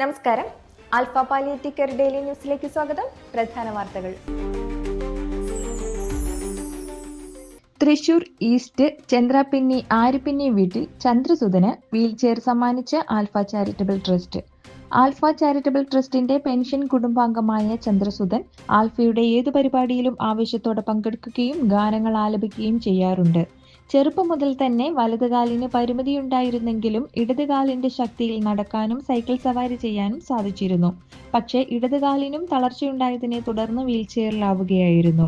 നമസ്കാരം. Alpha palliative care daily ന്യൂസിലേക്ക് സ്വാഗതം. പ്രധാന വാർത്തകൾ. തൃശൂർ ഈസ്റ്റ് ചന്ദ്രാപിന്നി ആര്യപിന്നി വീട്ടിൽ ചന്ദ്രസുധന് വീൽചെയർ സമ്മാനിച്ച് alpha charitable trust. Alpha charitable ട്രസ്റ്റിന്റെ പെൻഷൻ കുടുംബാംഗമായ ചന്ദ്രസുധൻ ആൽഫയുടെ ഏതു പരിപാടിയിലും ആവേശത്തോടെ പങ്കെടുക്കുകയും ഗാനങ്ങൾ ആലപിക്കുകയും ചെയ്യാറുണ്ട്. ചെറുപ്പം മുതൽ തന്നെ വലതുകാലിന് പരിമിതിയുണ്ടായിരുന്നെങ്കിലും ഇടതുകാലിന്റെ ശക്തിയിൽ നടക്കാനും സൈക്കിൾ സവാരി ചെയ്യാനും സാധിച്ചിരുന്നു. പക്ഷേ ഇടതുകാലിനും തളർച്ചയുണ്ടായതിനെ തുടർന്ന് വീൽചെയറിലാവുകയായിരുന്നു.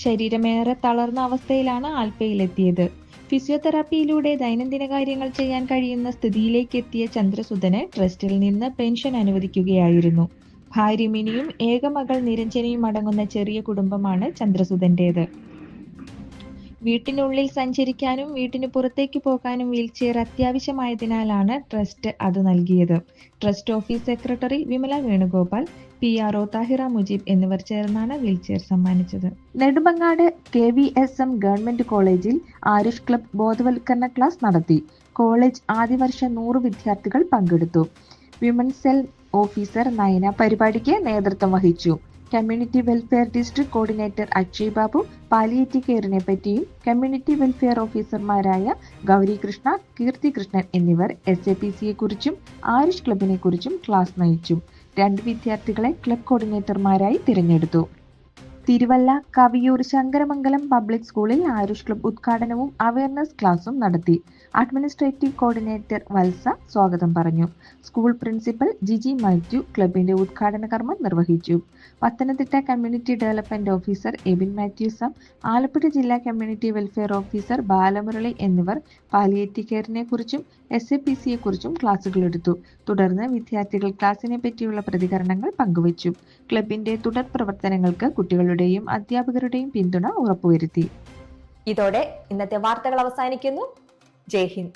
ശരീരമേറെ തളർന്ന അവസ്ഥയിലാണ് ആൽഫയിലെത്തിയത്. ഫിസിയോതെറാപ്പിയിലൂടെ ദൈനംദിന കാര്യങ്ങൾ ചെയ്യാൻ കഴിയുന്ന സ്ഥിതിയിലേക്ക് എത്തിയ ചന്ദ്രസുധന് ട്രസ്റ്റിൽ നിന്ന് പെൻഷൻ അനുവദിക്കുകയായിരുന്നു. ഭാര്യ മിനിയും ഏകമകൾ നിരഞ്ജനയും അടങ്ങുന്ന ചെറിയ കുടുംബമാണ് ചന്ദ്രസുധന്റേത്. വീട്ടിനുള്ളിൽ സഞ്ചരിക്കാനും വീട്ടിന് പുറത്തേക്ക് പോകാനും വീൽചെയർ അത്യാവശ്യമായതിനാലാണ് ട്രസ്റ്റ് അത് നൽകിയത്. Trust office secretary Vimala Venugopal, PRO Thahira Mujeeb എന്നിവർ ചേർന്നാണ് വീൽചെയർ സമ്മാനിച്ചത്. നെടുമങ്ങാട് KVSM ഗവൺമെന്റ് കോളേജിൽ ആരുഷ് ക്ലബ് ബോധവൽക്കരണ ക്ലാസ് നടത്തി. കോളേജ് ആദ്യവർഷ 100 വിദ്യാർത്ഥികൾ പങ്കെടുത്തു. വിമൻസ് സെൽ ഓഫീസർ നയന പരിപാടിക്ക് നേതൃത്വം വഹിച്ചു. Community welfare district coordinator Akshay Babu palliative കെയറിനെ പറ്റിയും കമ്മ്യൂണിറ്റി വെൽഫെയർ ഓഫീസർമാരായ ഗൗരി കൃഷ്ണ, കീർത്തി കൃഷ്ണൻ എന്നിവർ SAPCയെ കുറിച്ചും ആരുഷ് ക്ലബിനെ കുറിച്ചും ക്ലാസ് നയിച്ചു. 2 വിദ്യാർത്ഥികളെ ക്ലബ് കോർഡിനേറ്റർമാരായി തിരഞ്ഞെടുത്തു. തിരുവല്ല കവിയൂർ ശങ്കരമംഗലം പബ്ലിക് സ്കൂളിൽ ആരുഷ് ക്ലബ് ഉദ്ഘാടനവും അവയർനെസ് ക്ലാസും നടത്തി. അഡ്മിനിസ്ട്രേറ്റീവ് കോർഡിനേറ്റർ വത്സ സ്വാഗതം പറഞ്ഞു. സ്കൂൾ പ്രിൻസിപ്പൽ ജിജി മാത്യു ക്ലബിന്റെ ഉദ്ഘാടന കർമ്മം നിർവഹിച്ചു. Pathanamthitta community development officer Ebin മാത്യൂസം, ആലപ്പുഴ ജില്ലാ കമ്മ്യൂണിറ്റി വെൽഫെയർ ഓഫീസർ ബാലമുരളി എന്നിവർ പാലിയേറ്റീവ് കെയറിനെ കുറിച്ചും SAPCയെ കുറിച്ചും ക്ലാസുകളെടുത്തു. തുടർന്ന് വിദ്യാർത്ഥികൾ ക്ലാസിനെ പറ്റിയുള്ള പ്രതികരണങ്ങൾ പങ്കുവച്ചു. ക്ലബിന്റെ തുടർ പ്രവർത്തനങ്ങൾക്ക് കുട്ടികളുടെയും അധ്യാപകരുടെയും പിന്തുണ ഉറപ്പുവരുത്തി. ഇതോടെ ഇന്നത്തെ വാർത്തകൾ അവസാനിക്കുന്നു. ജയ് ഹിന്ദ്.